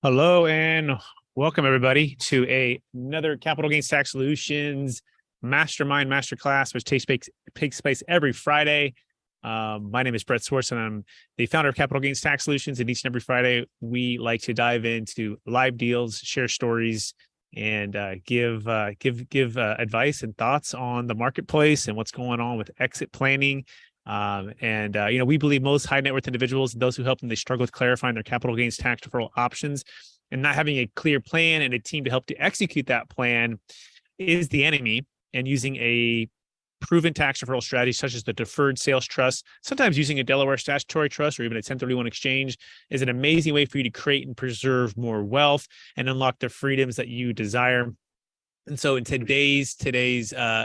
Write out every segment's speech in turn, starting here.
Hello and welcome everybody to another Capital Gains Tax Solutions Mastermind Masterclass, which takes place every Friday. My name is Brett Swartz, and I'm the founder of Capital Gains Tax Solutions. And each and every Friday, we like to dive into live deals, share stories, and give advice and thoughts on the marketplace and what's going on with exit planning. We believe most high net worth individuals and those who help them, they struggle with clarifying their capital gains tax deferral options, and not having a clear plan and a team to help to execute that plan is the enemy. And using a proven tax deferral strategy, such as the deferred sales trust, sometimes using a Delaware statutory trust or even a 1031 exchange, is an amazing way for you to create and preserve more wealth and unlock the freedoms that you desire. And so in today's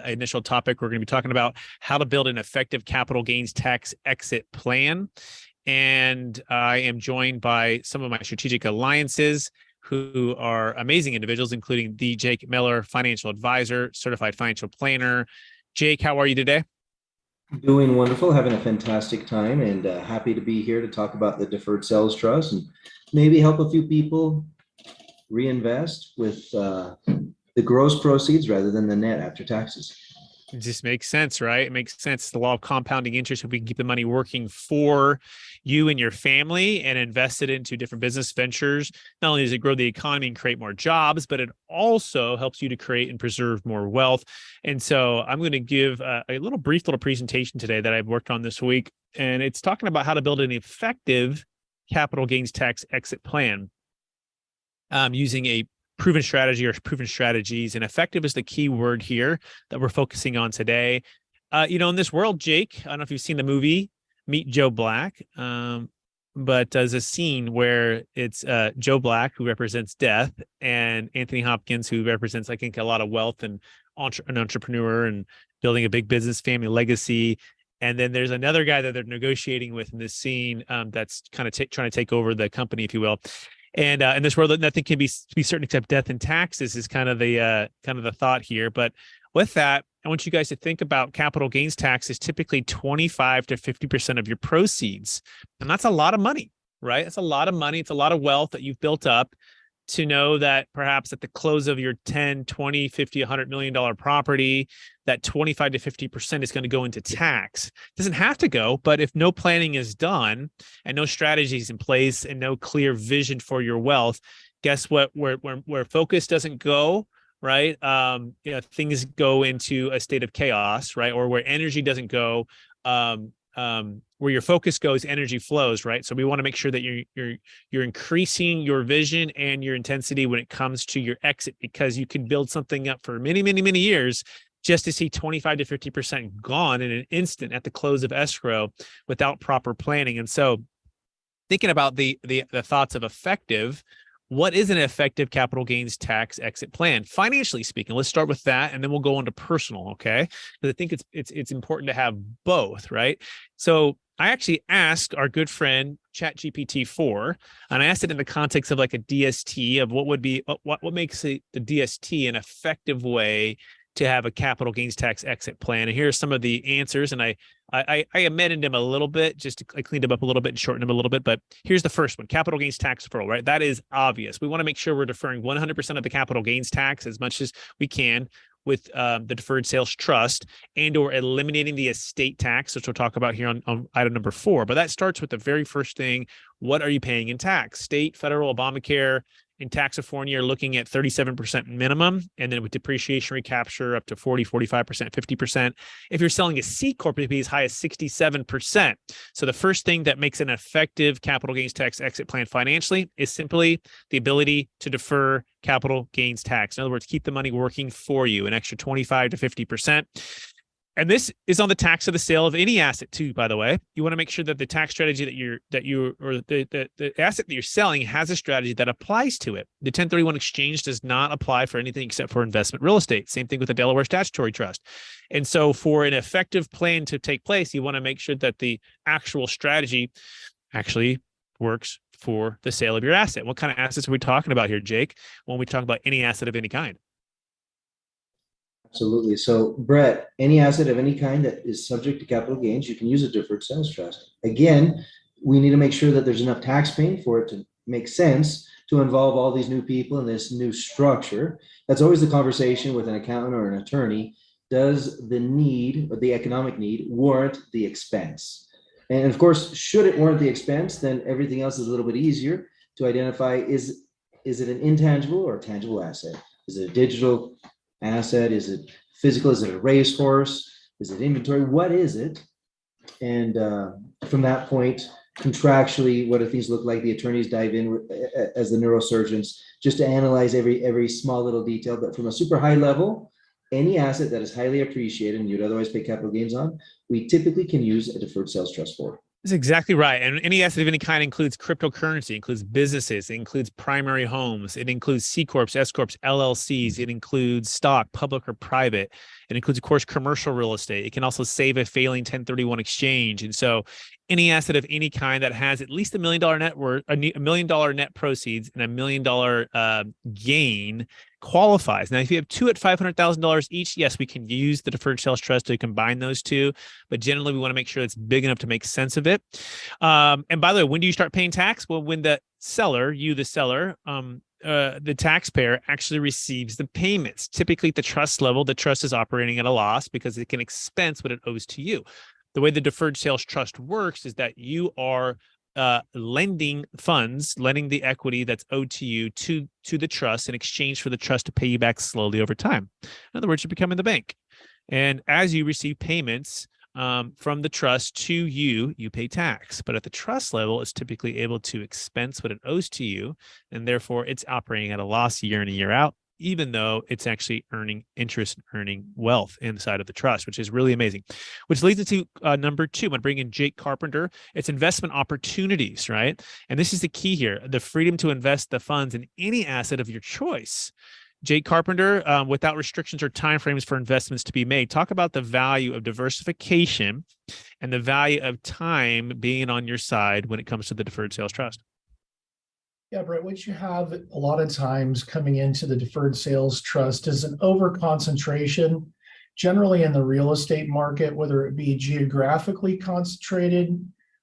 initial topic, we're going to be talking about how to build an effective capital gains tax exit plan. And I am joined by some of my strategic alliances who are amazing individuals, including the Jake Miller, financial advisor, certified financial planner. Jake, how are you today? Doing wonderful, having a fantastic time, and happy to be here to talk about the deferred sales trust and maybe help a few people reinvest with the gross proceeds rather than the net after taxes. It just makes sense, right? It makes sense. It's the law of compounding interest. If we can keep the money working for you and your family and invest it into different business ventures, not only does it grow the economy and create more jobs, but it also helps you to create and preserve more wealth. And so I'm going to give a brief little presentation today that I've worked on this week. And it's talking about how to build an effective capital gains tax exit plan using a proven strategy or proven strategies. And effective is the key word here that we're focusing on today. In this world, Jake, I don't know if you've seen the movie Meet Joe Black, but there's a scene where it's Joe Black, who represents death, and Anthony Hopkins, who represents, I think, a lot of wealth and an entrepreneur and building a big business, family legacy. And then there's another guy that they're negotiating with in this scene that's kind of trying to take over the company, if you will. And in this world, nothing can be certain except death and taxes is kind of the thought here. But with that, I want you guys to think about capital gains tax is typically 25 to 50% of your proceeds. And that's a lot of money, right? It's a lot of money. It's a lot of wealth that you've built up to know that perhaps at the close of your 10, 20, 50, $100 million property, that 25 to 50% is going to go into tax. It doesn't have to go, but if no planning is done and no strategies in place and no clear vision for your wealth, guess what? Where focus doesn't go, right? Things go into a state of chaos, right? Or where energy doesn't go, where your focus goes, energy flows, right? So we want to make sure that you're increasing your vision and your intensity when it comes to your exit, because you can build something up for many, many, many years just to see 25 to 50% gone in an instant at the close of escrow without proper planning. And so thinking about the thoughts of effective, what is an effective capital gains tax exit plan? Financially speaking, let's start with that, and then we'll go into personal, okay? Because I think it's important to have both, right? So I actually asked our good friend ChatGPT-4, and I asked it in the context of like a DST of what makes the DST an effective way to have a capital gains tax exit plan. And here are some of the answers. And I amended them a little bit, I cleaned them up a little bit and shortened them a little bit. But here's the first one: capital gains tax deferral, right? That is obvious. We want to make sure we're deferring 100% of the capital gains tax as much as we can with the deferred sales trust, and or eliminating the estate tax, which we'll talk about here on item number 4. But that starts with the very first thing. What are you paying in tax? State, federal, Obamacare. In California, you're looking at 37% minimum, and then with depreciation recapture up to 40, 45%, 50%. If you're selling a C Corp, it can be as high as 67%. So the first thing that makes an effective capital gains tax exit plan financially is simply the ability to defer capital gains tax. In other words, keep the money working for you, an extra 25 to 50%. And this is on the tax of the sale of any asset too, by the way. You want to make sure that the tax strategy the asset that you're selling has a strategy that applies to it. The 1031 exchange does not apply for anything except for investment real estate. Same thing with the Delaware statutory trust. And so for an effective plan to take place, you want to make sure that the actual strategy actually works for the sale of your asset. What kind of assets are we talking about here, Jake, when we talk about any asset of any kind? Absolutely. So, Brett, any asset of any kind that is subject to capital gains, you can use a deferred sales trust. Again, we need to make sure that there's enough tax paying for it to make sense to involve all these new people in this new structure. That's always the conversation with an accountant or an attorney. Does the need, or the economic need, warrant the expense? And of course, should it warrant the expense, then everything else is a little bit easier to identify. Is it an intangible or tangible asset? Is it a digital asset? Is it physical? Is it a racehorse? Is it inventory? What is it? And from that point, contractually, what do things look like? The attorneys dive in as the neurosurgeons just to analyze every small little detail. But from a super high level, any asset that is highly appreciated and you'd otherwise pay capital gains on, we typically can use a deferred sales trust for. That's exactly right. And any asset of any kind includes cryptocurrency, includes businesses, it includes primary homes, it includes C Corps, S Corps, LLCs, it includes stock, public or private. It includes, of course, commercial real estate. It can also save a failing 1031 exchange. And so any asset of any kind that has at least $1 million net worth, $1 million net proceeds and $1 million gain qualifies. Now, if you have two at $500,000 each, yes, we can use the deferred sales trust to combine those two, but generally we want to make sure it's big enough to make sense of it. And by the way, when do you start paying tax? Well, when the seller, the taxpayer actually receives the payments. Typically at the trust level, the trust is operating at a loss because it can expense what it owes to you. The way the deferred sales trust works is that you are lending funds, lending the equity that's owed to you to the trust in exchange for the trust to pay you back slowly over time. In other words, you're becoming the bank. And as you receive payments from the trust to you, you pay tax. But at the trust level, it's typically able to expense what it owes to you. And therefore, it's operating at a loss year in and year out, even though it's actually earning interest and earning wealth inside of the trust, which is really amazing. Which leads us to number two. I'm going to bring in Jake Carpenter. It's investment opportunities, right? And this is the key here, the freedom to invest the funds in any asset of your choice. Jake Carpenter, without restrictions or timeframes for investments to be made. Talk about the value of diversification and the value of time being on your side when it comes to the deferred sales trust. Yeah, Brett, what you have a lot of times coming into the deferred sales trust is an over concentration, generally in the real estate market, whether it be geographically concentrated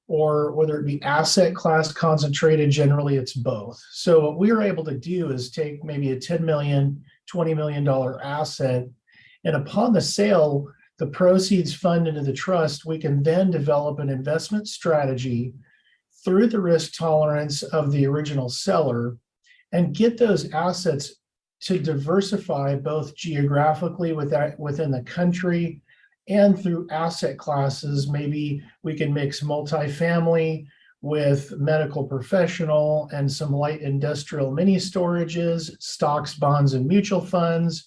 or whether it be asset class concentrated. Generally, it's both. So what we are able to do is take maybe a $10 million, $20 million asset, and upon the sale, the proceeds fund into the trust. We can then develop an investment strategy through the risk tolerance of the original seller and get those assets to diversify both geographically within the country and through asset classes. Maybe we can mix multifamily with medical professional and some light industrial mini storages, stocks, bonds, and mutual funds,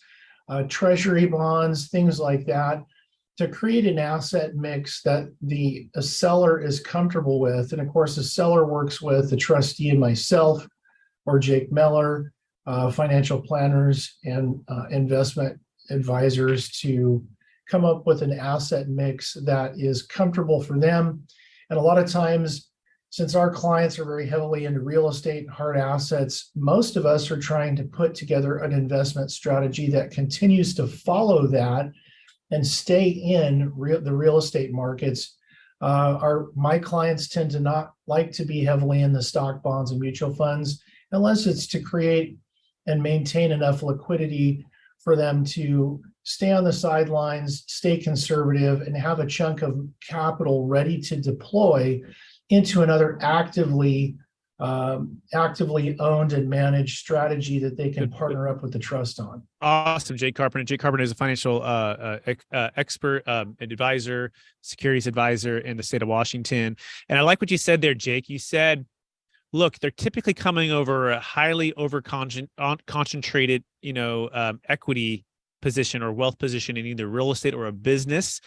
treasury bonds, things like that, to create an asset mix that the seller is comfortable with. And of course, the seller works with the trustee and myself or Jake Meller, financial planners and investment advisors, to come up with an asset mix that is comfortable for them. And a lot of times, since our clients are very heavily into real estate and hard assets, most of us are trying to put together an investment strategy that continues to follow that and stay in the real estate markets. My clients tend to not like to be heavily in the stock, bonds, and mutual funds unless it's to create and maintain enough liquidity for them to stay on the sidelines, stay conservative, and have a chunk of capital ready to deploy into another actively owned and managed strategy that they can partner up with the trust on. Awesome. Jake Carpenter. Jake Carpenter is a financial expert, advisor, securities advisor in the state of Washington. And I like what you said there, Jake. You said, look, they're typically coming over a highly concentrated, equity position or wealth position in either real estate or a business.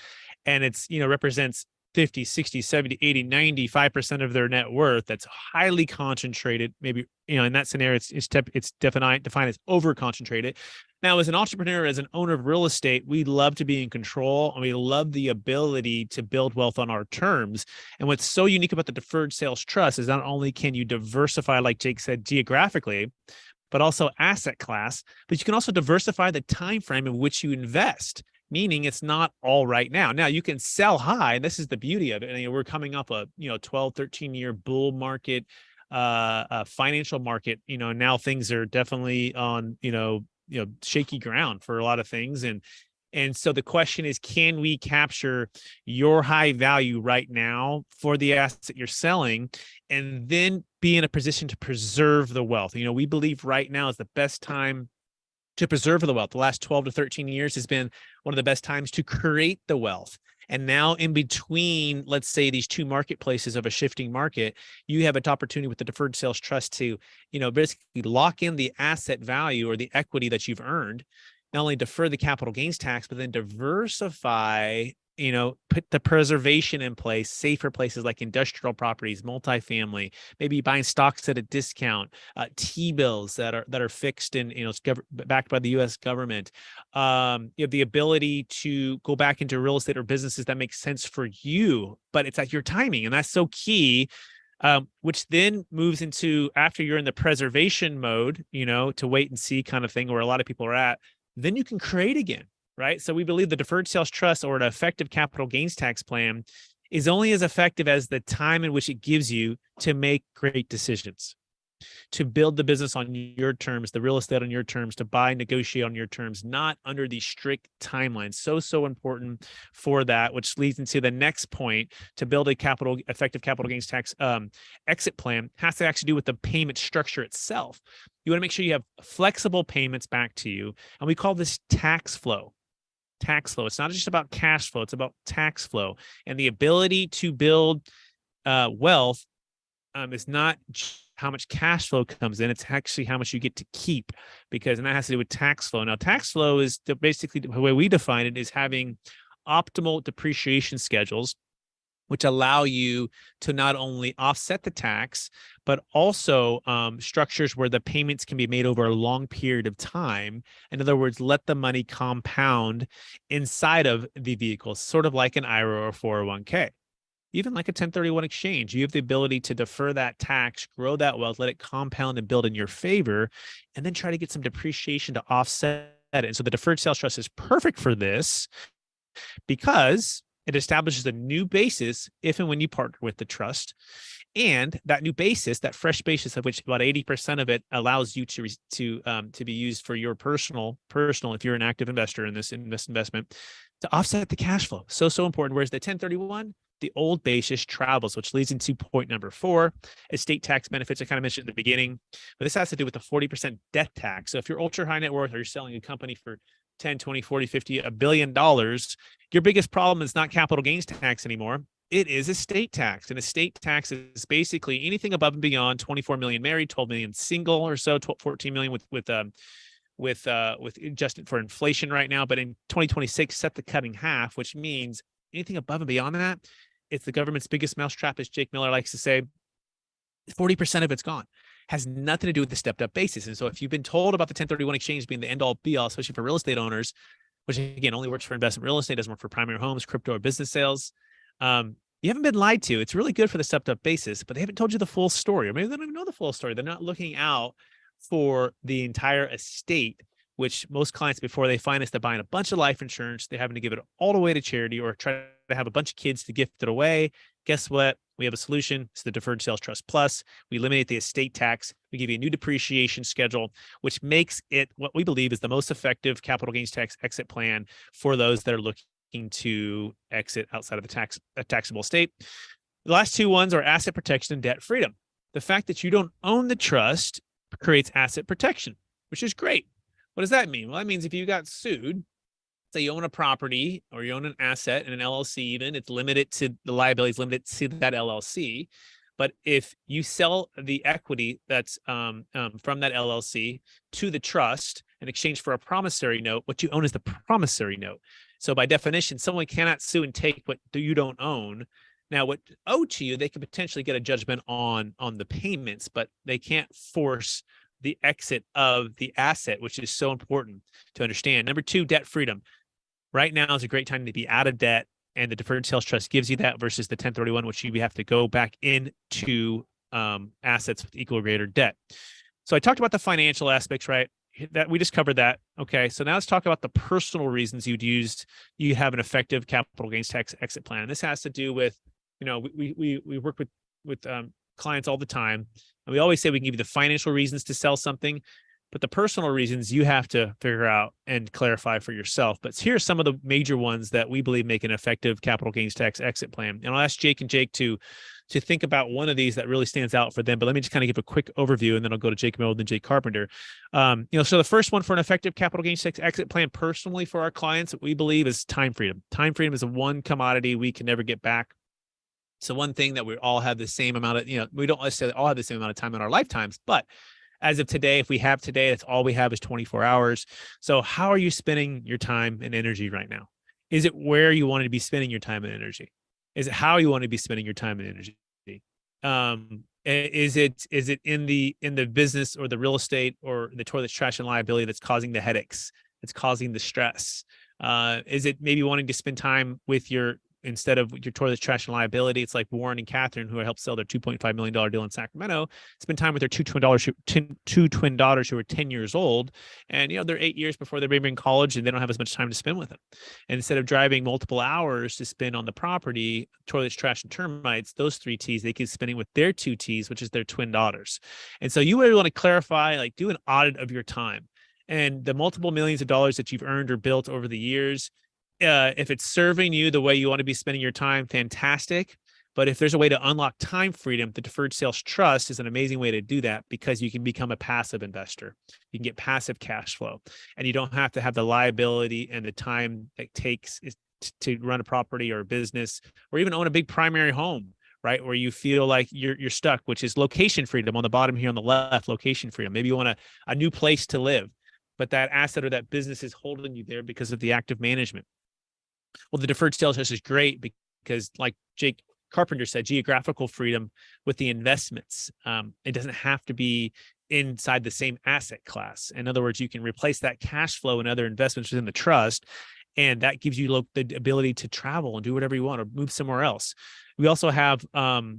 And it's, represents 50, 60, 70, 80, 95% of their net worth. That's highly concentrated. Maybe, in that scenario, it's defined as over concentrated. Now, as an entrepreneur, as an owner of real estate, we love to be in control and we love the ability to build wealth on our terms. And what's so unique about the deferred sales trust is not only can you diversify, like Jake said, geographically, but also asset class, but you can also diversify the time frame in which you invest. Meaning it's not all right now. Now you can sell high. And this is the beauty of it. And we're coming up a 12, 13-year bull market financial market. Now things are definitely on shaky ground for a lot of things, and so the question is, can we capture your high value right now for the asset you're selling, and then be in a position to preserve the wealth? We believe right now is the best time to preserve the wealth. The last 12 to 13 years has been one of the best times to create the wealth. And now in between, let's say, these two marketplaces of a shifting market, you have an opportunity with the deferred sales trust to, basically lock in the asset value or the equity that you've earned, not only defer the capital gains tax, but then diversify, put the preservation in place, safer places like industrial properties, multifamily, maybe buying stocks at a discount, T-bills that are fixed and, backed by the U.S. government. You have the ability to go back into real estate or businesses that make sense for you, but it's at your timing. And that's so key. Which then moves into, after you're in the preservation mode, to wait and see kind of thing, where a lot of people are at, then you can create again, right? So we believe the deferred sales trust or an effective capital gains tax plan is only as effective as the time in which it gives you to make great decisions, to build the business on your terms, the real estate on your terms, to buy, negotiate on your terms, not under these strict timelines. So important for that, which leads into the next point. To build a effective capital gains tax exit plan has to actually do with the payment structure itself. You want to make sure you have flexible payments back to you. And we call this tax flow. Tax flow. It's not just about cash flow. It's about tax flow. And the ability to build wealth is not how much cash flow comes in. It's actually how much you get to keep, and that has to do with tax flow. Now, tax flow is basically, the way we define it, is having optimal depreciation schedules, which allow you to not only offset the tax, but also structures where the payments can be made over a long period of time. In other words, let the money compound inside of the vehicle, sort of like an IRA or 401k. Even like a 1031 exchange, you have the ability to defer that tax, grow that wealth, let it compound and build in your favor, and then try to get some depreciation to offset it. And so the deferred sales trust is perfect for this, because it establishes a new basis if and when you partner with the trust. And that new basis, that fresh basis, of which about 80% of it allows you to be used for your personal, if you're an active investor in this investment, to offset the cash flow. So important. Whereas the 1031, the old basis travels, which leads into point number 4, estate tax benefits. I kind of mentioned at the beginning, but this has to do with the 40% death tax. So if you're ultra high net worth, or you're selling a company for 10, 20, 40, 50, $1 billion, your biggest problem is not capital gains tax anymore. It is estate tax. And estate tax is basically anything above and beyond 24 million married, 12 million single, or so, 14 million with adjusted for inflation right now. But in 2026, set the cut in half, which means anything above and beyond that, it's the government's biggest mousetrap, as Jake Miller likes to say. 40% of it's gone. Has nothing to do with the stepped up basis. And so if you've been told about the 1031 exchange being the end all be all, especially for real estate owners, which again only works for investment real estate, doesn't work for primary homes, crypto, or business sales, you haven't been lied to. It's really good for the stepped up basis, but they haven't told you the full story, or maybe they don't even know the full story. They're not looking out for the entire estate, which most clients, before they find us, they're buying a bunch of life insurance. They're having to give it all away to charity, or try to have a bunch of kids to gift it away. Guess what? We have a solution. It's the Deferred Sales Trust Plus. We eliminate the estate tax. We give you a new depreciation schedule, which makes it what we believe is the most effective capital gains tax exit plan for those that are looking to exit outside of the taxable state. The last two ones are asset protection and debt freedom. The fact that you don't own the trust creates asset protection, which is great. What does that mean? Well, that means if you got sued, say you own a property or you own an asset in an LLC, even, it's limited to the liabilities limited to that LLC. But if you sell the equity that's from that LLC to the trust in exchange for a promissory note, what you own is the promissory note. So by definition, someone cannot sue and take what you don't own. Now, what owed to you, they could potentially get a judgment on the payments, but they can't force the exit of the asset, which is so important to understand. Number 2, debt freedom. Right now is a great time to be out of debt, and the deferred sales trust gives you that, versus the 1031, which you have to go back into assets with equal or greater debt. So I talked about the financial aspects, right? That we just covered that. Okay, so now let's talk about the personal reasons you have an effective capital gains tax exit plan. And this has to do with, we work with clients all the time, and we always say we can give you the financial reasons to sell something, but the personal reasons you have to figure out and clarify for yourself. But here are some of the major ones that we believe make an effective capital gains tax exit plan. And I'll ask Jake and Jake to think about one of these that really stands out for them. But let me just kind of give a quick overview, and then I'll go to Jake Miller and Jake Carpenter. So the first one for an effective capital gains tax exit plan personally for our clients, we believe is time freedom. Time freedom is a one commodity we can never get back. So one thing that we all have the same amount of, we don't necessarily all have the same amount of time in our lifetimes, but as of today, if we have today, that's all we have is 24 hours. So how are you spending your time and energy right now? Is it where you want to be spending your time and energy? Is it how you want to be spending your time and energy? Is it in the business or the real estate or the toilets, trash, and liability that's causing the headaches, that's causing the stress? Is it maybe wanting to spend time with instead of your toilets, trash, and liability? It's like Warren and Catherine, who helped sell their $2.5 million deal in Sacramento, spend time with their two twin daughters who are 10 years old. And, they're 8 years before they're maybe in college, and they don't have as much time to spend with them. And instead of driving multiple hours to spend on the property, toilets, trash, and termites, those 3 T's, they keep spending with their 2 T's, which is their twin daughters. And so you really want to clarify, do an audit of your time and the multiple millions of dollars that you've earned or built over the years. If it's serving you the way you want to be spending your time, fantastic. But if there's a way to unlock time freedom, the deferred sales trust is an amazing way to do that, because you can become a passive investor. You can get passive cash flow, and you don't have to have the liability and the time it takes to run a property or a business, or even own a big primary home, right? Where you feel like you're stuck, which is location freedom on the bottom here on the left, location freedom. Maybe you want a new place to live, but that asset or that business is holding you there because of the active management. Well, the deferred sales trust is great because, like Jake Carpenter said, geographical freedom with the investments. It doesn't have to be inside the same asset class. In other words, you can replace that cash flow in other investments within the trust, and that gives you the ability to travel and do whatever you want or move somewhere else. We also have, I'll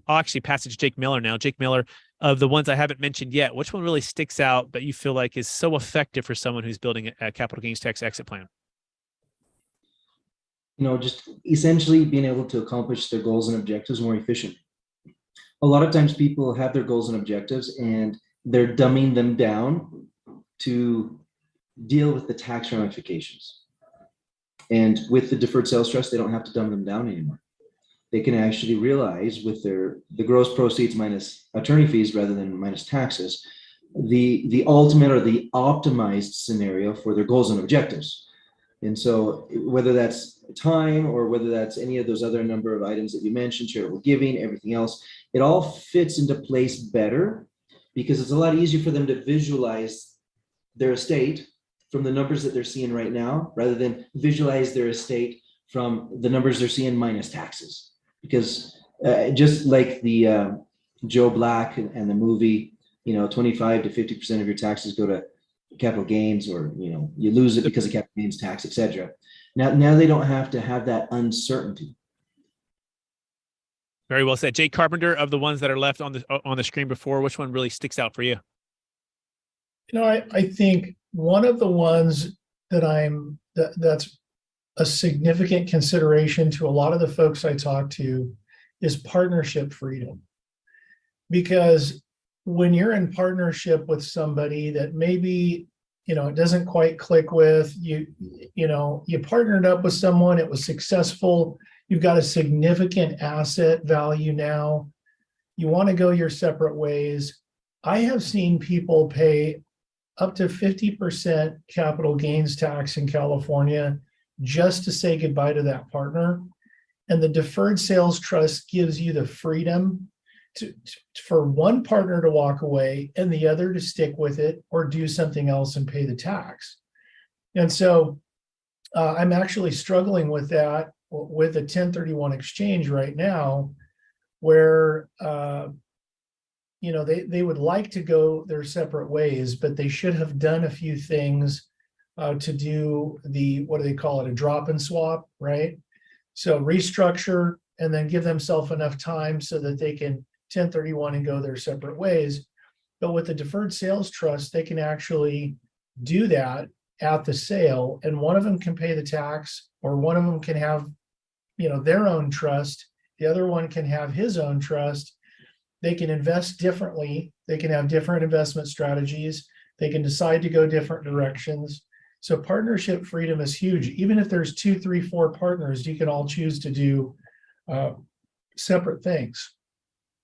actually pass it to Jake Miller now. Jake Miller, of the ones I haven't mentioned yet, which one really sticks out that you feel like is so effective for someone who's building a capital gains tax exit plan? Just essentially being able to accomplish their goals and objectives more efficiently. A lot of times people have their goals and objectives and they're dumbing them down to deal with the tax ramifications. And with the deferred sales trust, they don't have to dumb them down anymore. They can actually realize with the gross proceeds minus attorney fees rather than minus taxes, the ultimate or the optimized scenario for their goals and objectives. And so whether that's time or whether that's any of those other number of items that you mentioned, charitable giving, everything else, it all fits into place better because it's a lot easier for them to visualize their estate from the numbers that they're seeing right now, rather than visualize their estate from the numbers they're seeing minus taxes. Because just like the Joe Black and the movie, 25 to 50% of your taxes go to capital gains, or you lose it because of capital gains tax, etc. Now they don't have to have that uncertainty. Very well said. Jake Carpenter, of the ones that are left on the screen before, which one really sticks out for you? I think one of the ones that's a significant consideration to a lot of the folks I talk to is partnership freedom. Because when you're in partnership with somebody that maybe, it doesn't quite click with, you partnered up with someone, it was successful, you've got a significant asset value now, you want to go your separate ways. I have seen people pay up to 50% capital gains tax in California just to say goodbye to that partner. And the deferred sales trust gives you the freedom for one partner to walk away and the other to stick with it or do something else and pay the tax. And so I'm actually struggling with that with a 1031 exchange right now, where they would like to go their separate ways, but they should have done a few things to do what do they call it, a drop and swap, right? So restructure and then give themselves enough time so that they can 1031 and go their separate ways. But with the deferred sales trust, they can actually do that at the sale, and one of them can pay the tax, or one of them can have their own trust, the other one can have his own trust, they can invest differently. They can have different investment strategies. They can decide to go different directions. So partnership freedom is huge. Even if there's 2, 3, 4 partners, you can all choose to do separate things.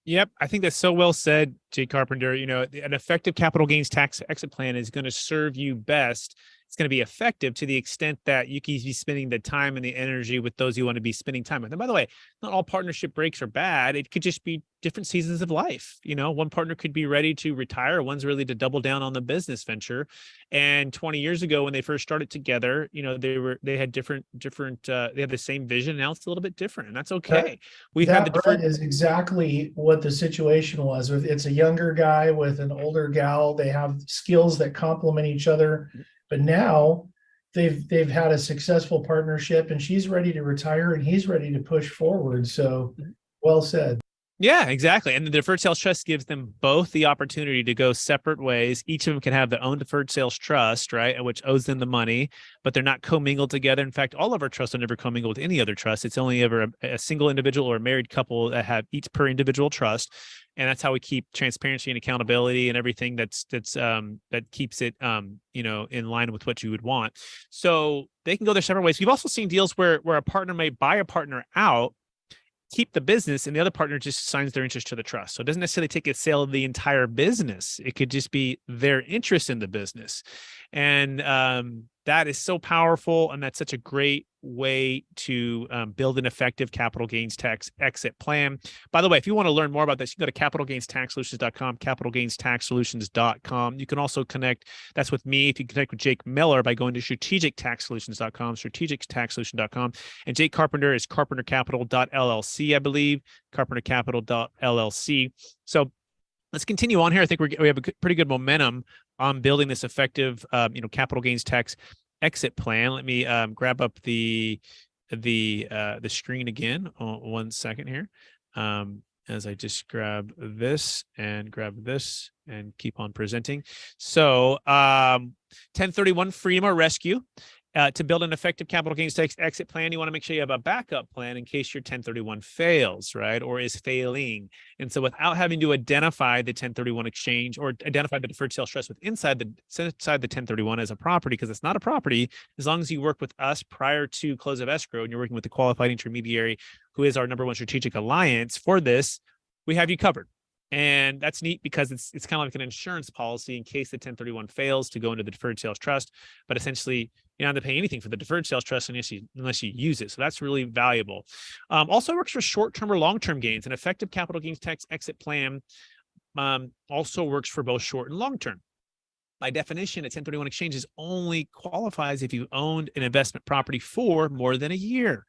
Yep, I think that's so well said, Jay Carpenter. You know, an effective capital gains tax exit plan is going to serve you best. It's going to be effective to the extent that you can be spending the time and the energy with those you want to be spending time with. And by the way, not all partnership breaks are bad. It could just be different seasons of life. You know, one partner could be ready to retire, one's ready to double down on the business venture. And 20 years ago, when they first started together, you know, they had different, they had the same vision. Now it's a little bit different, and that's okay. We've had the That is exactly what the situation was. It's a younger guy with an older gal. They have skills that complement each other. But now they've had a successful partnership, and she's ready to retire and he's ready to push forward. So well said. Yeah, exactly. And the deferred sales trust gives them both the opportunity to go separate ways. Each of them can have their own deferred sales trust, right, which owes them the money, but they're not commingled together. In fact, all of our trusts are never commingled with any other trust. It's only ever a single individual or a married couple that have each per individual trust. And that's how we keep transparency and accountability and everything that keeps it you know, in line with what you would want. So they can go their separate ways. We've also seen deals where a partner may buy a partner out, keep the business, and the other partner just assigns their interest to the trust. So it doesn't necessarily take a sale of the entire business. It could just be their interest in the business. And that is so powerful. And that's such a great way to build an effective capital gains tax exit plan. By the way, if you want to learn more about this, you can go to capitalgainstaxsolutions.com, capitalgainstaxsolutions.com. You can also connect, that's with me, if you connect with Jake Miller by going to strategictaxsolutions.com, strategictaxsolutions.com. And Jake Carpenter is carpentercapital.llc, I believe, carpentercapital.llc. So let's continue on here. I think we have a pretty good momentum on building this effective, you know, capital gains tax exit plan. Let me grab up the screen again. 1 second here, as I just grab this and keep on presenting. So 1031 freedom or rescue. To build an effective capital gains tax exit plan, you want to make sure you have a backup plan in case your 1031 fails, right, or is failing. And so without having to identify the 1031 exchange or identify the deferred sales trust inside the 1031 as a property, because it's not a property, as long as you work with us prior to close of escrow and you're working with the qualified intermediary who is our #1 strategic alliance for this, we have you covered. And that's neat because it's kind of like an insurance policy in case the 1031 fails to go into the deferred sales trust. But essentially, you don't have to pay anything for the deferred sales trust unless you use it. So that's really valuable. Also works for short-term or long-term gains. An effective capital gains tax exit plan also works for both short and long-term. By definition, a 1031 exchange only qualifies if you owned an investment property for more than a year.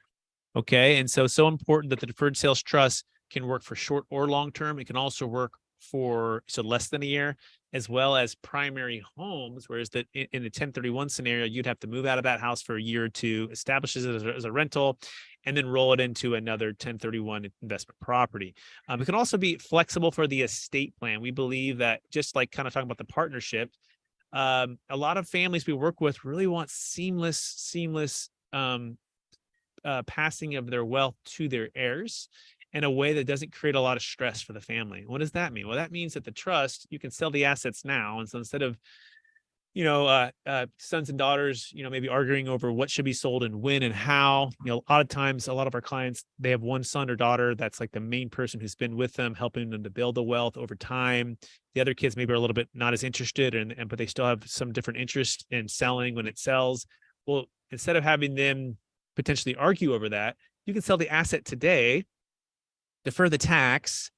Okay, and so important that the deferred sales trust can work for short or long term. It can also work for less than a year, as well as primary homes, whereas in the 1031 scenario, you'd have to move out of that house for a year or two, establish it as a rental, and then roll it into another 1031 investment property. It can also be flexible for the estate plan. We believe that, just like kind of talking about the partnership, a lot of families we work with really want seamless passing of their wealth to their heirs in a way that doesn't create a lot of stress for the family. What does that mean? Well, that means that the trust, you can sell the assets now. And so instead of, sons and daughters, maybe arguing over what should be sold and when and how, a lot of times, a lot of our clients, they have one son or daughter that's like the main person who's been with them, helping them to build the wealth over time. The other kids maybe are a little bit not as interested, but they still have some different interest in selling when it sells. Well, instead of having them potentially argue over that, you can sell the asset today, defer the tax,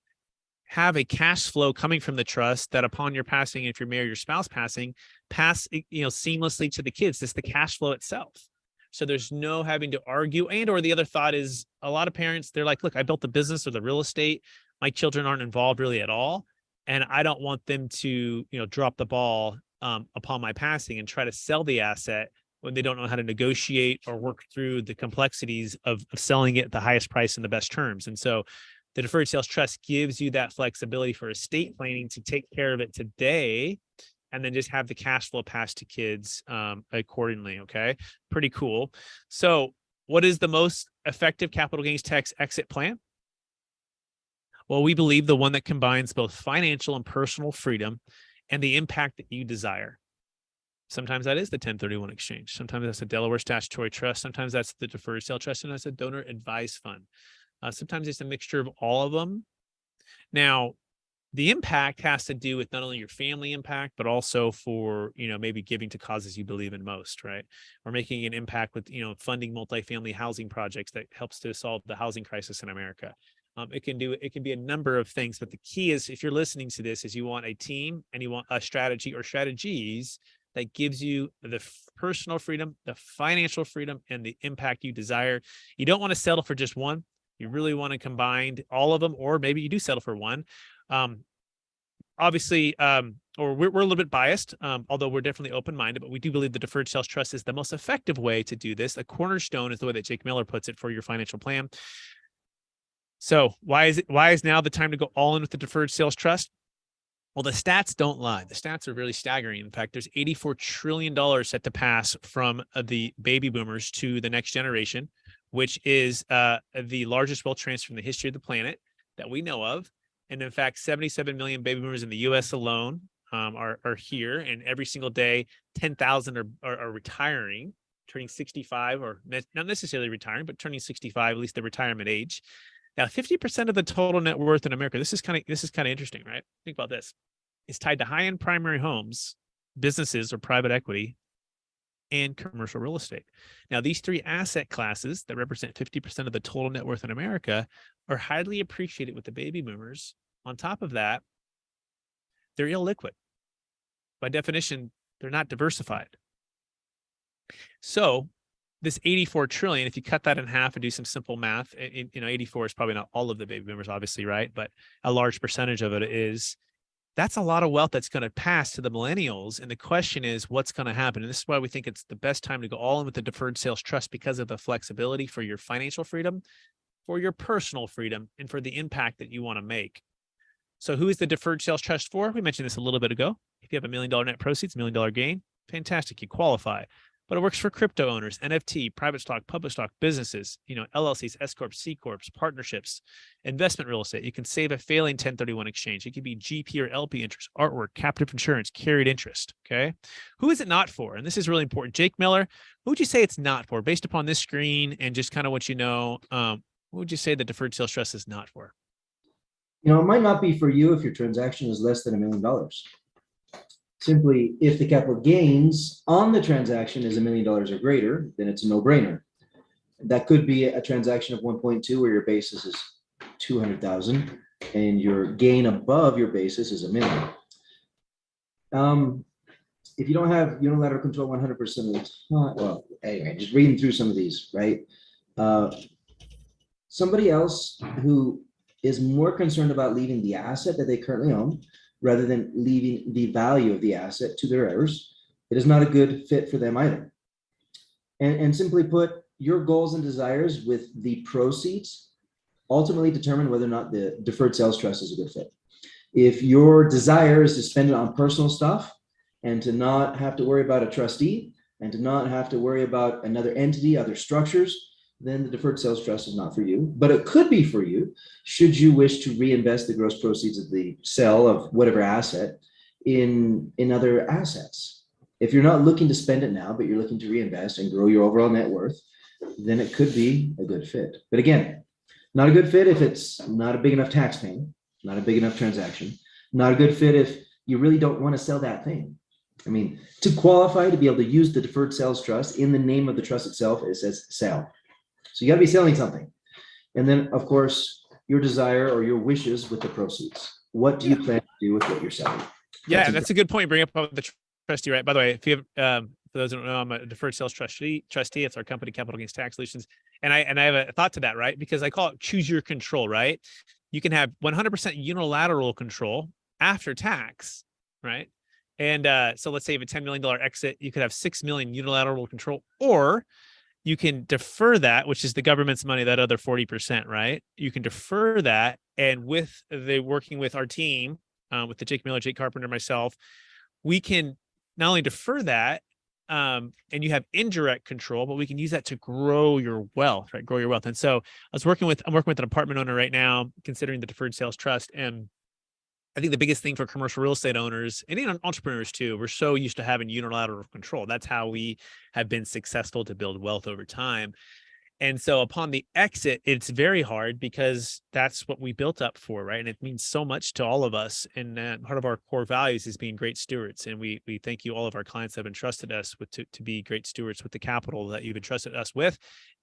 have a cash flow coming from the trust that upon your passing, if you're married, your spouse passing, pass seamlessly to the kids. Just the cash flow itself. So there's no having to argue. Or the other thought is, a lot of parents, they're like, look, I built the business or the real estate. My children aren't involved really at all. And I don't want them to, drop the ball upon my passing and try to sell the asset when they don't know how to negotiate or work through the complexities of selling it at the highest price and the best terms. And so the deferred sales trust gives you that flexibility for estate planning to take care of it today and then just have the cash flow passed to kids accordingly. Okay, pretty cool. So what is the most effective capital gains tax exit plan? Well, we believe the one that combines both financial and personal freedom and the impact that you desire. Sometimes that is the 1031 exchange. Sometimes that's a Delaware statutory trust. Sometimes that's the deferred sale trust, and that's a donor advised fund. Sometimes it's a mixture of all of them. Now, the impact has to do with not only your family impact, but also for, maybe giving to causes you believe in most, right? Or making an impact with, funding multifamily housing projects that helps to solve the housing crisis in America. It can be a number of things, but the key is, if you're listening to this, is you want a team and you want a strategy or strategies that gives you the personal freedom, the financial freedom, and the impact you desire. You don't want to settle for just one. You really want to combine all of them, or maybe you do settle for one. Obviously, or we're a little bit biased, although we're definitely open-minded, but we do believe the deferred sales trust is the most effective way to do this. A cornerstone is the way that Jake Miller puts it for your financial plan. So why is now the time to go all in with the deferred sales trust? Well, the stats don't lie. The stats are really staggering. In fact, there's $84 trillion set to pass from the baby boomers to the next generation, which is the largest wealth transfer in the history of the planet that we know of. And in fact, 77 million baby boomers in the U.S. alone are here. And every single day, 10,000 are retiring, turning 65, or not necessarily retiring, but turning 65, at least the retirement age. Now, 50% of the total net worth in America, this is kind of interesting, right? Think about this. It's tied to high-end primary homes, businesses or private equity, and commercial real estate. Now, these three asset classes that represent 50% of the total net worth in America are highly appreciated with the baby boomers. On top of that, they're illiquid. By definition, they're not diversified. So this 84 trillion, if you cut that in half and do some simple math, 84 is probably not all of the baby boomers, obviously, right? But a large percentage of it is. That's a lot of wealth that's going to pass to the millennials. And the question is, what's going to happen? And this is why we think it's the best time to go all in with the deferred sales trust, because of the flexibility for your financial freedom, for your personal freedom, and for the impact that you want to make. So who is the deferred sales trust for? We mentioned this a little bit ago. If you have $1 million net proceeds, $1 million gain, fantastic, you qualify. But it works for crypto owners, NFT, private stock, public stock, businesses, LLCs, S Corps, C Corps, partnerships, investment real estate. You can save a failing 1031 exchange. It could be GP or LP interest, artwork, captive insurance, carried interest. Okay. Who is it not for? And this is really important. Jake Miller, who would you say it's not for? Based upon this screen and just kind of what what would you say the deferred sales trust is not for? It might not be for you if your transaction is less than $1 million. Simply, if the capital gains on the transaction is $1 million or greater, then it's a no-brainer. That could be a transaction of 1.2 where your basis is 200,000 and your gain above your basis is $1 million. If you don't have unilateral control 100% of the time, well, anyway, just reading through some of these, right? Somebody else who is more concerned about leaving the asset that they currently own rather than leaving the value of the asset to their heirs, it is not a good fit for them either. And simply put, your goals and desires with the proceeds ultimately determine whether or not the deferred sales trust is a good fit. If your desire is to spend it on personal stuff and to not have to worry about a trustee and to not have to worry about another entity, other structures, then the deferred sales trust is not for you. But it could be for you should you wish to reinvest the gross proceeds of the sale of whatever asset in other assets. If you're not looking to spend it now, but you're looking to reinvest and grow your overall net worth, then it could be a good fit. But again, not a good fit if it's not a big enough tax payment, not a big enough transaction, not a good fit if you really don't want to sell that thing. I mean, to qualify to be able to use the deferred sales trust in the name of the trust itself, it says sell. So you got to be selling something. And then, of course, your desire or your wishes with the proceeds. What do you plan to do with what you're selling? That's a good point. Bring up the trustee, right? By the way, if you have, for those who don't know, I'm a deferred sales trustee. It's our company, Capital Gains Tax Solutions. And I have a thought to that, right? Because I call it choose your control, right? You can have 100% unilateral control after tax, right? And so let's say you have a $10 million exit, you could have 6 million unilateral control, or you can defer that, which is the government's money, that other 40%, right? You can defer that. And with working with our team, with the Jake Miller, Jake Carpenter, myself, we can not only defer that, and you have indirect control, but we can use that to grow your wealth, right? Grow your wealth. And so I'm working with an apartment owner right now, considering the deferred sales trust. And I think the biggest thing for commercial real estate owners and even entrepreneurs too, we're so used to having unilateral control. That's how we have been successful to build wealth over time. And so upon the exit, it's very hard because that's what we built up for, right? And it means so much to all of us. And part of our core values is being great stewards. And we thank you, all of our clients have entrusted us with to be great stewards with the capital that you've entrusted us with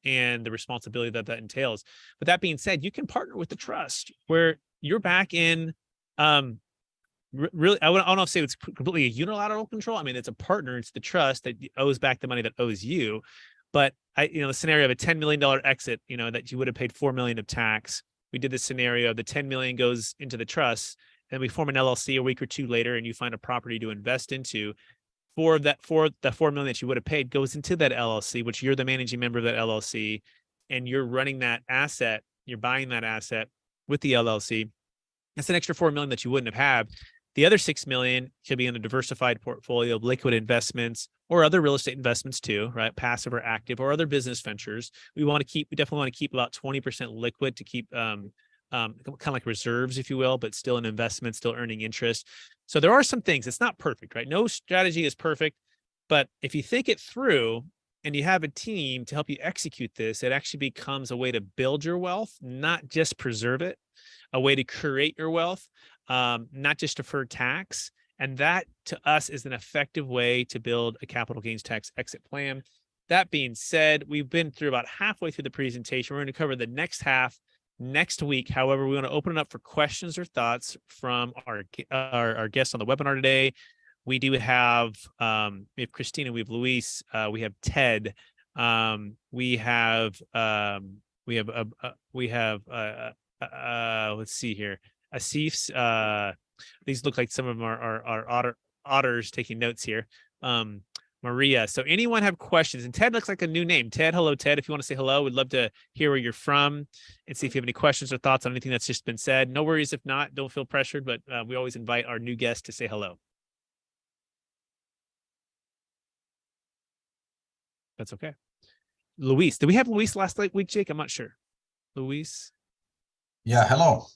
and the responsibility that that entails. But that being said, you can partner with the trust where you're back in, really, I don't know if say it's completely a unilateral control. I mean, it's a partner, it's the trust that owes back the money that owes you. But the scenario of a $10 million exit, that you would have paid $4 million of tax. We did the scenario, the 10 million goes into the trust, and we form an LLC a week or two later, and you find a property to invest into. The $4 million that you would have paid goes into that LLC, which you're the managing member of that LLC, and you're running that asset, you're buying that asset with the LLC. That's an extra $4 million that you wouldn't have had. The other $6 million could be in a diversified portfolio of liquid investments or other real estate investments too, right? Passive or active, or other business ventures. We definitely want to keep about 20% liquid to keep kind of like reserves, if you will, but still an investment, still earning interest. So there are some things. It's not perfect, right? No strategy is perfect, but if you think it through and you have a team to help you execute this, it actually becomes a way to build your wealth, not just preserve it, a way to create your wealth, not just defer tax. And that to us is an effective way to build a capital gains tax exit plan. That being said, we've been through about halfway through the presentation. We're going to cover the next half next week. However, we want to open it up for questions or thoughts from our guests on the webinar today. We do have we have Christina, we have Luis, we have Ted, we have let's see here, Asif's. These look like some of them are otters taking notes here. Maria. So anyone have questions? And Ted looks like a new name. Ted, hello, Ted. If you want to say hello, we'd love to hear where you're from and see if you have any questions or thoughts on anything that's just been said. No worries if not, don't feel pressured, but we always invite our new guests to say hello. That's okay. Luis, did we have Luis last week, Jake? I'm not sure. Luis? Yeah, hello.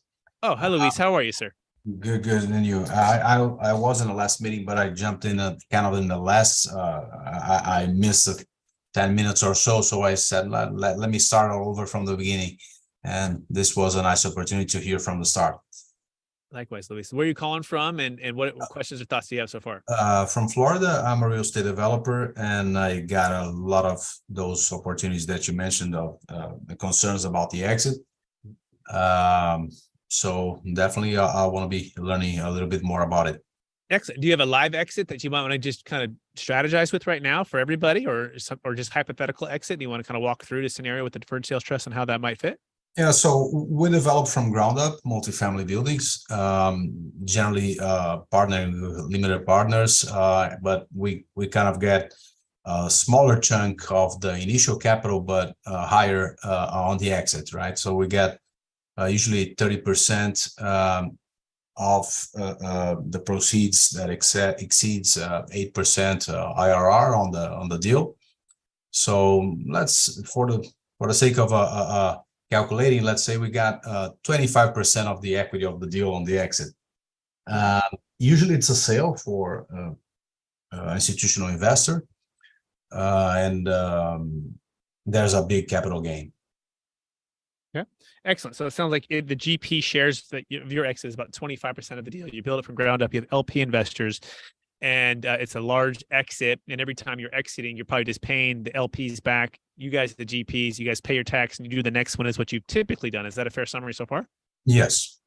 Oh, hi, Luis. How are you, sir? Good. And you? I was in the last meeting, but I jumped in kind of in the last. I missed 10 minutes or so, so I said let me start all over from the beginning, and this was a nice opportunity to hear from the start. Likewise, Luis. Where are you calling from, and what questions or thoughts do you have so far? From Florida. I'm a real estate developer, and I got a lot of those opportunities that you mentioned of the concerns about the exit. So definitely I want to be learning a little bit more about it. Excellent. Do you have a live exit that you might want to just kind of strategize with right now for everybody, or just hypothetical exit? Do you want to kind of walk through the scenario with the deferred sales trust and how that might fit? Yeah, so we develop from ground up multifamily buildings, generally partnering with limited partners, but we kind of get a smaller chunk of the initial capital, but higher on the exit, right? So we get usually 30% of the proceeds that exceeds 8% IRR on the deal. So let's for the sake of calculating, let's say we got 25% of the equity of the deal on the exit. Usually it's a sale for institutional investor, and there's a big capital gain. Yeah, excellent. So it sounds like the GP shares that your exit is about 25% of the deal. You build it from ground up. You have LP investors, and it's a large exit. And every time you're exiting, you're probably just paying the LPs back. You guys, the GPs, you guys pay your tax, and you do the next one is what you've typically done. Is that a fair summary so far? Yes.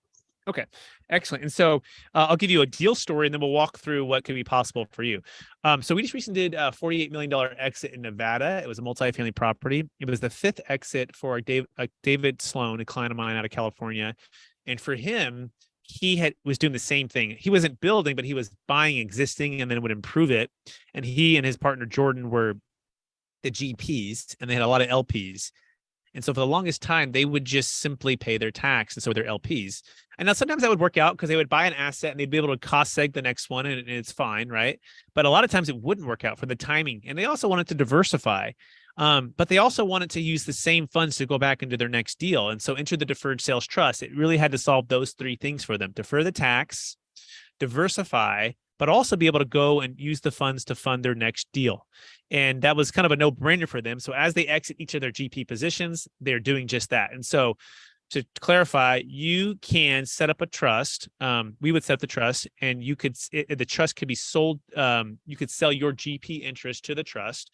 Okay, excellent. And so I'll give you a deal story, and then we'll walk through what could be possible for you. So we just recently did a $48 million exit in Nevada. It was a multifamily property. It was the fifth exit for David Sloan, a client of mine out of California. And for him, was doing the same thing. He wasn't building, but he was buying existing and then would improve it. And he and his partner Jordan were the GPs, and they had a lot of LPs. And so for the longest time, they would just simply pay their tax. And so their LPs. And now sometimes that would work out because they would buy an asset and they'd be able to cost seg the next one and it's fine, right? But a lot of times it wouldn't work out for the timing. And they also wanted to diversify. But they also wanted to use the same funds to go back into their next deal. And so enter the deferred sales trust. It really had to solve those three things for them: defer the tax, diversify, but also be able to go and use the funds to fund their next deal. And that was kind of a no-brainer for them. So as they exit each of their GP positions, they're doing just that. And so to clarify, you can set up a trust. We would set up the trust, and you could the trust could be sold. You could sell your GP interest to the trust.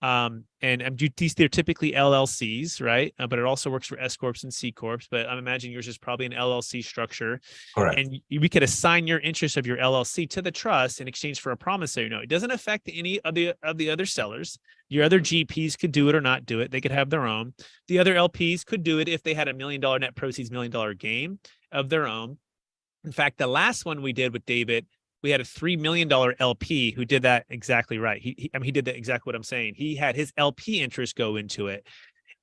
They're typically LLCs, right? But it also works for S corps and C corps. But I'm imagining yours is probably an LLC structure. Correct. And we could assign your interest of your LLC to the trust in exchange for a promissory note. It doesn't affect any of the other sellers. Your other GPs could do it or not do it. They could have their own. The other LPs could do it if they had $1 million net proceeds, $1 million gain of their own. In fact, the last one we did with David, we had a $3 million LP who did that exactly right. He did that exactly what I'm saying. He had his LP interest go into it.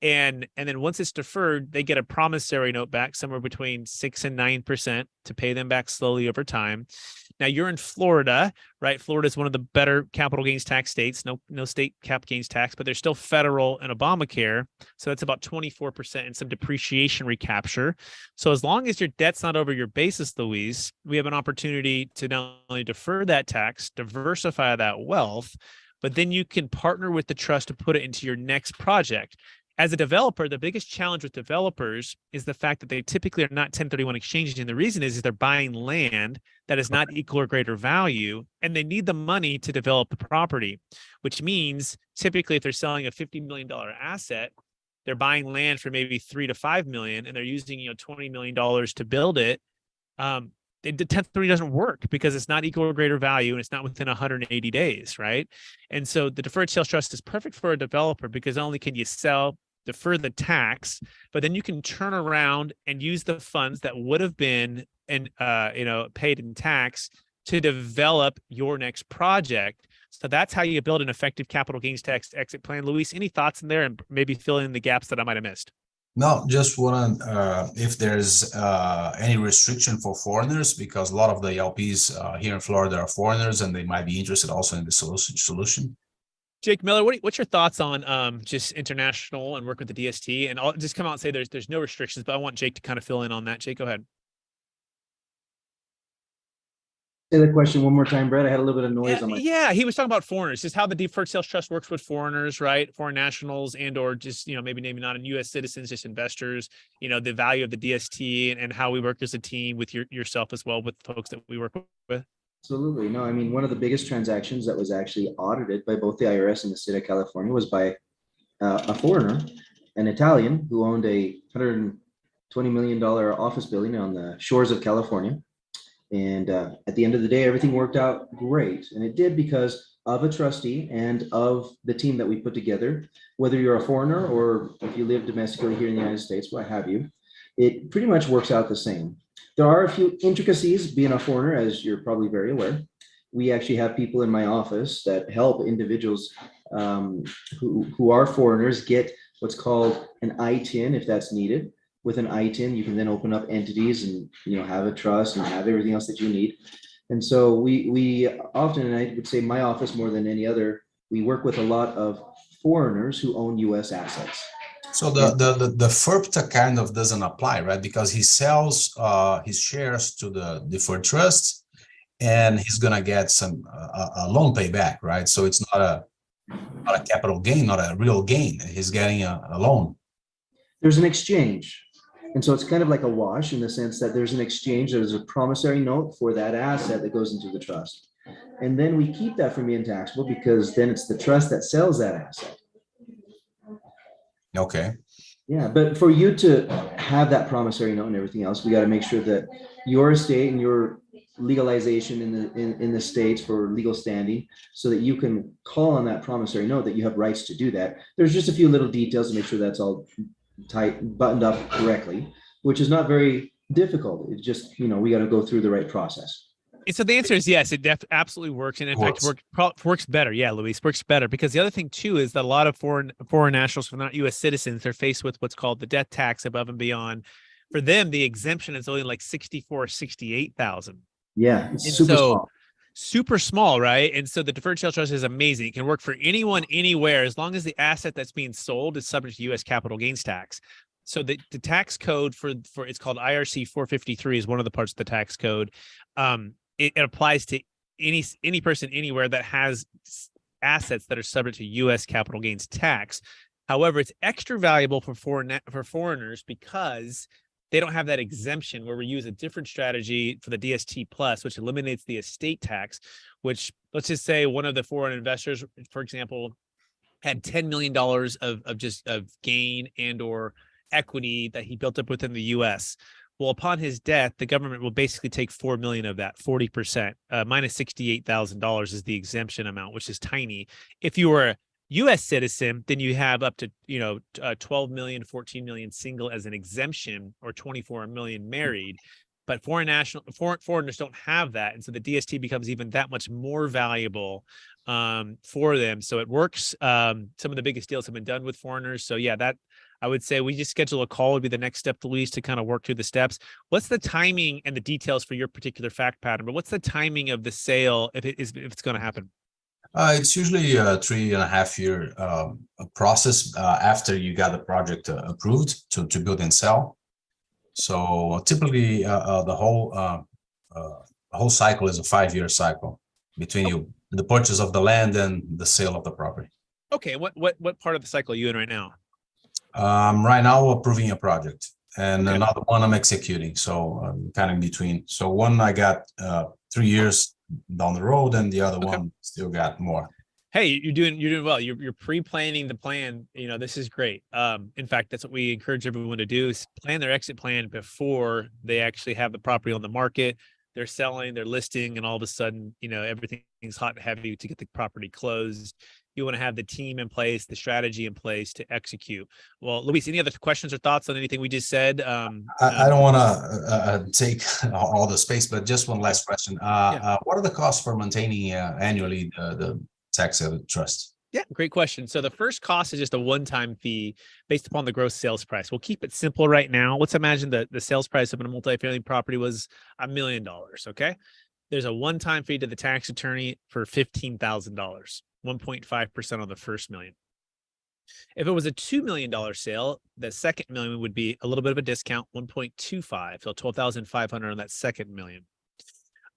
And then once it's deferred, they get a promissory note back somewhere between 6 and 9% to pay them back slowly over time. Now you're in Florida, right? Florida is one of the better capital gains tax states. No state cap gains tax, but there's still federal and Obamacare. So that's about 24% and some depreciation recapture. So as long as your debt's not over your basis, Luis, we have an opportunity to not only defer that tax, diversify that wealth, but then you can partner with the trust to put it into your next project. As a developer, the biggest challenge with developers is the fact that they typically are not 1031 exchanges. And the reason is they're buying land that is not equal or greater value, and they need the money to develop the property, which means typically if they're selling a $50 million asset, they're buying land for maybe $3 to $5 million, and they're using $20 million to build it. The 1030 doesn't work because it's not equal or greater value and it's not within 180 days, right? And so the deferred sales trust is perfect for a developer because not only can you defer the tax, but then you can turn around and use the funds that would have been paid in tax to develop your next project. So that's how you build an effective capital gains tax exit plan. Luis, any thoughts in there, and maybe fill in the gaps that I might have missed? No, just want if there's any restriction for foreigners, because a lot of the LPs here in Florida are foreigners and they might be interested also in the solution. Jake Miller, what's your thoughts on just international and work with the DST? And I'll just come out and say there's no restrictions, but I want Jake to kind of fill in on that. Jake, go ahead. Say the question one more time, Brett. I had a little bit of noise on my. Yeah, he was talking about foreigners, just how the deferred sales trust works with foreigners, right? Foreign nationals or just, maybe not in U.S. citizens, just investors, the value of the DST and how we work as a team with yourself as well with folks that we work with. Absolutely. No, I mean, one of the biggest transactions that was actually audited by both the IRS and the state of California was by a foreigner, an Italian, who owned a $120 million office building on the shores of California. And at the end of the day, everything worked out great. And it did because of a trustee and of the team that we put together. Whether you're a foreigner or if you live domestically here in the United States, what have you, it pretty much works out the same. There are a few intricacies being a foreigner, as you're probably very aware. We actually have people in my office that help individuals who are foreigners get what's called an ITIN if that's needed. With an ITIN, you can then open up entities and have a trust and have everything else that you need. And so we often, and I would say my office more than any other, we work with a lot of foreigners who own U.S. assets. So the FIRPTA kind of doesn't apply, right? Because he sells his shares to the deferred trust, and he's gonna get a loan payback, right? So it's not a capital gain, not a real gain. He's getting a loan. There's an exchange. And so it's kind of like a wash in the sense that there's an exchange, there's a promissory note for that asset that goes into the trust. And then we keep that from being taxable because then it's the trust that sells that asset. Okay. Yeah, but for you to have that promissory note and everything else, we got to make sure that your estate and your legalization in the states for legal standing, so that you can call on that promissory note that you have rights to do that. There's just a few little details to make sure that's all tight, buttoned up correctly, which is not very difficult. It's just, we got to go through the right process. And so the answer is yes, it absolutely works, and in fact, works better. Yeah, Luis, works better because the other thing too is that a lot of foreign nationals, who are not U.S. citizens, they're faced with what's called the death tax above and beyond. For them, the exemption is only like 64, 68,000. Yeah, it's And super so small. super small, right? And so the deferred sale trust is amazing. It can work for anyone, anywhere, as long as the asset that's being sold is subject to U.S. capital gains tax. So the tax code for it's called IRC 453 is one of the parts of the tax code. It applies to any person anywhere that has assets that are subject to U.S. capital gains tax. However, it's extra valuable for foreigners because they don't have that exemption, where we use a different strategy for the DST plus, which eliminates the estate tax, which, let's just say one of the foreign investors, for example, had $10 million of gain and or equity that he built up within the U.S. Well, upon his death, the government will basically take 4 million of that, 40%, minus $68,000 is the exemption amount, which is tiny. If you were a U.S. citizen, then you have up to 12 million, 14 million single as an exemption, or 24 million married. But foreigners don't have that, and so the DST becomes even that much more valuable for them. So it works. Some of the biggest deals have been done with foreigners. So yeah, that I would say we just schedule a call would be the next step, Luis, to kind of work through the steps. What's the timing and the details for your particular fact pattern? But what's the timing of the sale if it's going to happen? It's usually a 3.5 year process after you got the project approved to build and sell. So typically, the whole cycle is a 5-year cycle between the purchase of the land and the sale of the property. Okay, what part of the cycle are you in right now? Right now, approving a project, and Okay. another one I'm executing. So I'm kind of in between. So one I got 3 years down the road, and the other one still got more. Hey, you're doing well. You're pre-planning the plan. This is great. In fact, that's what we encourage everyone to do, is plan their exit plan before they actually have the property on the market. They're selling, they're listing, and all of a sudden, everything's hot and heavy to get the property closed. You want to have the team in place, the strategy in place to execute. Well, Luis, any other questions or thoughts on anything we just said? I don't want to take all the space, but just one last question. What are the costs for maintaining annually the tax trust? Yeah, great question. So the first cost is just a one-time fee based upon the gross sales price. We'll keep it simple right now. Let's imagine that the sales price of a multifamily property was $1 million. Okay. There's a one-time fee to the tax attorney for $15,000, 1.5% on the first million. If it was a $2 million sale, the second million would be a little bit of a discount, 1.25, so 12,500 on that second million.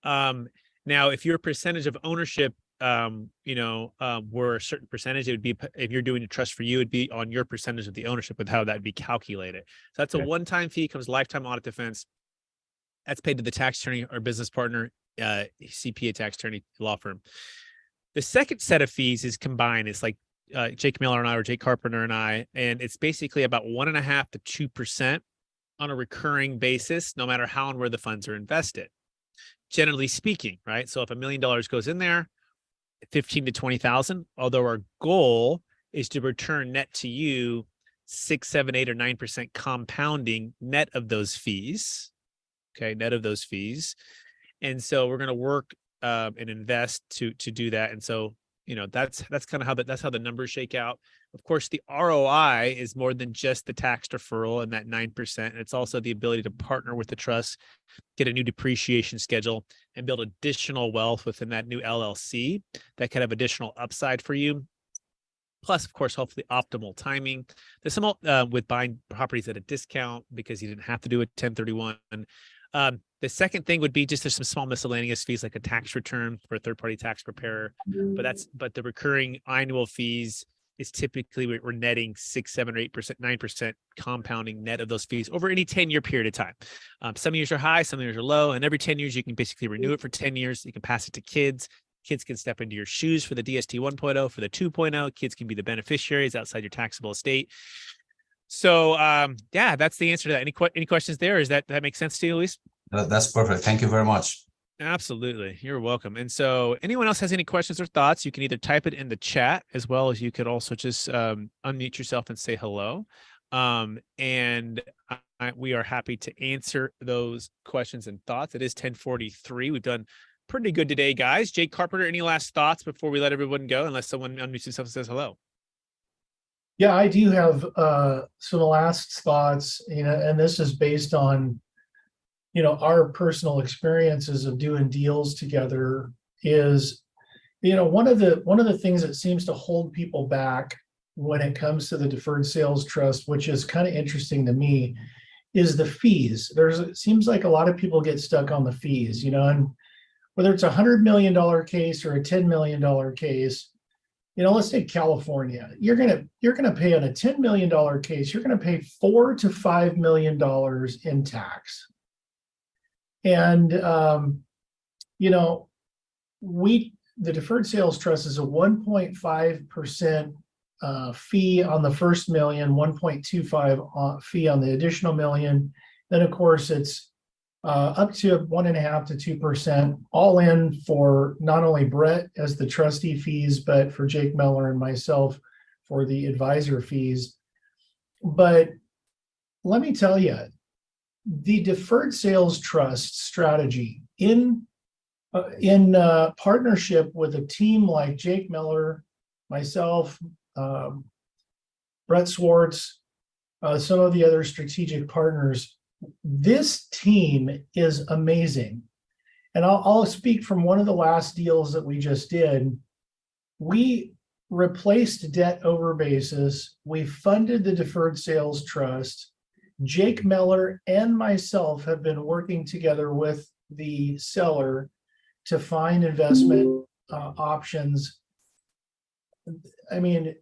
Now, if your percentage of ownership were a certain percentage, it would be, if you're doing a trust for you, it'd be on your percentage of the ownership with how that'd be calculated. So that's a one-time fee, comes lifetime audit defense. That's paid to the tax attorney or business partner, CPA, tax attorney, law firm. The second set of fees is combined. It's like Jake Miller and I, or Jake Carpenter and I, and it's basically about 1.5% to 2% on a recurring basis, no matter how and where the funds are invested. Generally speaking, right? So if $1 million goes in there, 15 to 20,000, although our goal is to return net to you 6, 7, 8, or 9% compounding net of those fees. Okay, net of those fees. And so we're going to work and invest to do that. And so, that's kind of that's how the numbers shake out. Of course, the ROI is more than just the tax deferral and that 9%. It's also the ability to partner with the trust, get a new depreciation schedule, and build additional wealth within that new LLC that could have additional upside for you. Plus, of course, hopefully optimal timing. There's some with buying properties at a discount because you didn't have to do a 1031. The second thing would be just there's some small miscellaneous fees like a tax return for a third-party tax preparer, but the recurring annual fees is typically we're netting 6, 7, or 8%, 9% compounding net of those fees over any 10-year period of time. Some years are high, some years are low, and every 10 years you can basically renew it for 10 years. You can pass it to kids. Kids can step into your shoes for the DST 1.0, for the 2.0. Kids can be the beneficiaries outside your taxable estate. So that's the answer to that. Any questions there? Is that make sense to you, Luis? That's perfect. Thank you very much. Absolutely. You're welcome. And so anyone else has any questions or thoughts, you can either type it in the chat, as well as you could also just unmute yourself and say hello. And we are happy to answer those questions and thoughts. It is 10:43. We've done pretty good today, guys. Jake Carpenter, any last thoughts before we let everyone go, unless someone unmutes himself and says hello? Yeah, I do have some last thoughts, and this is based on, our personal experiences of doing deals together is, one of the things that seems to hold people back when it comes to the deferred sales trust, which is kind of interesting to me, is the fees. It seems like a lot of people get stuck on the fees, and whether it's $100 million case or a $10 million case, let's take California. You're gonna pay on a $10 million case, you're gonna pay $4 to $5 million in tax. And the deferred sales trust is a 1.5% fee on the first million, 1.25 fee on the additional million. Then of course it's up to 1.5% to 2%, all in for not only Brett as the trustee fees, but for Jake Meller and myself for the advisor fees. But let me tell you, the deferred sales trust strategy in partnership with a team like Jake Meller, myself, Brett Swartz, some of the other strategic partners, this team is amazing. And I'll speak from one of the last deals that we just did. We replaced debt over basis. We funded the deferred sales trust. Jake Meller and myself have been working together with the seller to find investment options. I mean,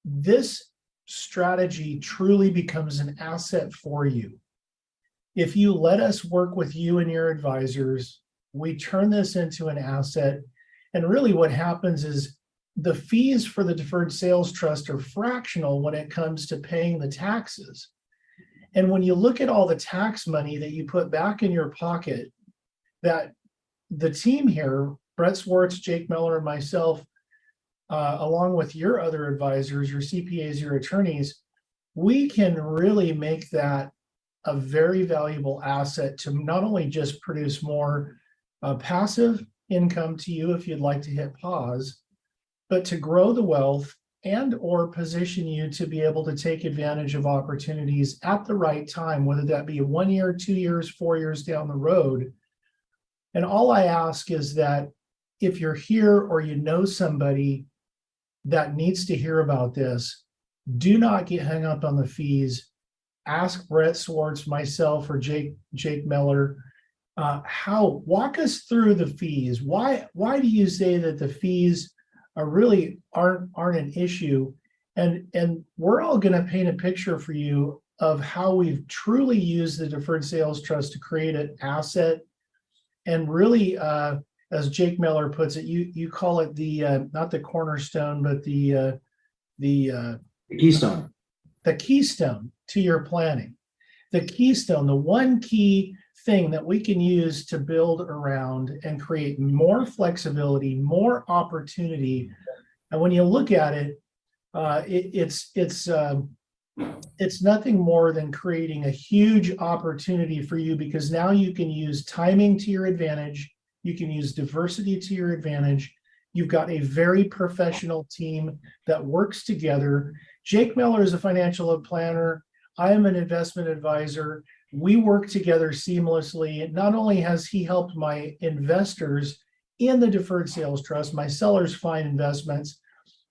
this strategy truly becomes an asset for you. If you let us work with you and your advisors, we turn this into an asset. And really what happens is the fees for the deferred sales trust are fractional when it comes to paying the taxes. And when you look at all the tax money that you put back in your pocket, that the team here, Brett Swartz, Jake Meller, and myself, along with your other advisors, your CPAs, your attorneys, we can really make that a very valuable asset to not only just produce more passive income to you if you'd like to hit pause, but to grow the wealth and or position you to be able to take advantage of opportunities at the right time, whether that be 1 year, 2 years, 4 years down the road. And all I ask is that if you're here or you know somebody that needs to hear about this, do not get hung up on the fees. Ask Brett Swartz, myself, or Jake Meller, walk us through the fees. Why do you say that the fees aren't an issue? And we're all going to paint a picture for you of how we've truly used the deferred sales trust to create an asset. And really, as Jake Meller puts it, you call it the not the cornerstone, but the keystone. The keystone to your planning. The keystone, the one key thing that we can use to build around and create more flexibility, more opportunity. And when you look at it, it's nothing more than creating a huge opportunity for you, because now you can use timing to your advantage. You can use diversity to your advantage. You've got a very professional team that works together. Jake Meller is a financial planner. I am an investment advisor. We work together seamlessly. Not only has he helped my investors in the deferred sales trust, my sellers find investments,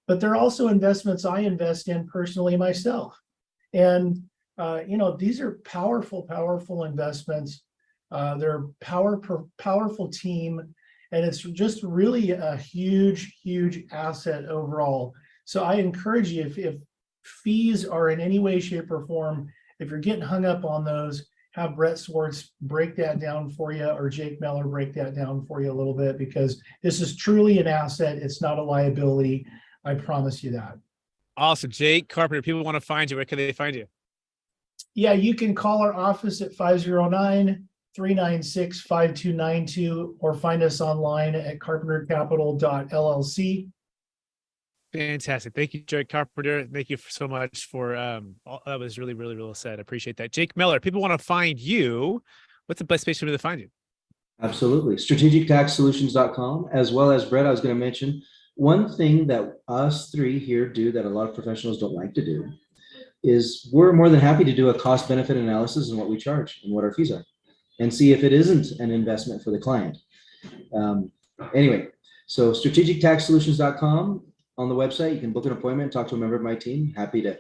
but they're also investments I invest in personally myself. And, these are powerful investments. They're powerful team. And it's just really a huge asset overall. So I encourage you, if fees are in any way, shape, or form, if you're getting hung up on those, have Brett Swartz break that down for you, or Jake Meller break that down for you a little bit, because this is truly an asset. It's not a liability. I promise you that. Awesome. Jake Carpenter, people want to find you. Where can they find you? Yeah, you can call our office at 509-396-5292 or find us online at carpentercapital.llc. Fantastic. Thank you, Jake Carpenter. Thank you so much for that was really well said. I appreciate that. Jake Meller, people want to find you. What's the best place for them to find you? Absolutely. Strategictaxsolutions.com, as well as Brett, I was going to mention one thing that us three here do that a lot of professionals don't like to do is we're more than happy to do a cost benefit analysis on what we charge and what our fees are and see if it isn't an investment for the client. Anyway, so strategictaxsolutions.com on the website, you can book an appointment, talk to a member of my team. Happy to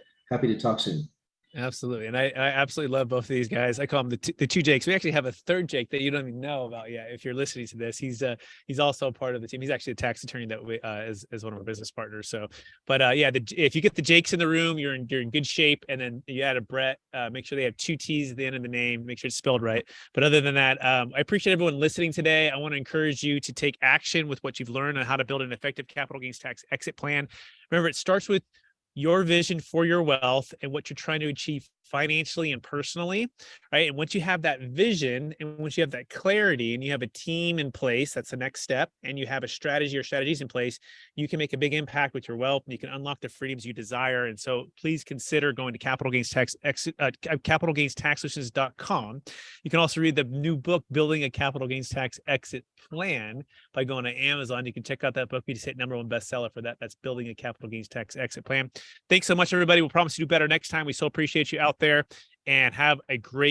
talk soon. Absolutely. And I absolutely love both of these guys. I call them the two Jakes. We actually have a third Jake that you don't even know about yet. If you're listening to this, he's also a part of the team. He's actually a tax attorney that we as one of our business partners. So, but yeah, if you get the Jakes in the room, you're in good shape. And then you add a Brett, make sure they have 2 T's at the end of the name, make sure it's spelled right. But other than that, I appreciate everyone listening today. I want to encourage you to take action with what you've learned on how to build an effective capital gains tax exit plan. Remember, it starts with your vision for your wealth and what you're trying to achieve financially and personally, right? And once you have that vision and once you have that clarity and you have a team in place, that's the next step, and you have a strategy or strategies in place, you can make a big impact with your wealth and you can unlock the freedoms you desire. And so please consider going to capitalgainstaxsolutions.com. You can also read the new book, Building a Capital Gains Tax Exit Plan, by going to Amazon. You can check out that book. We just hit #1 bestseller for that. That's Building a Capital Gains Tax Exit Plan. Thanks so much, everybody. We'll promise to do better next time. We so appreciate you out there, and have a great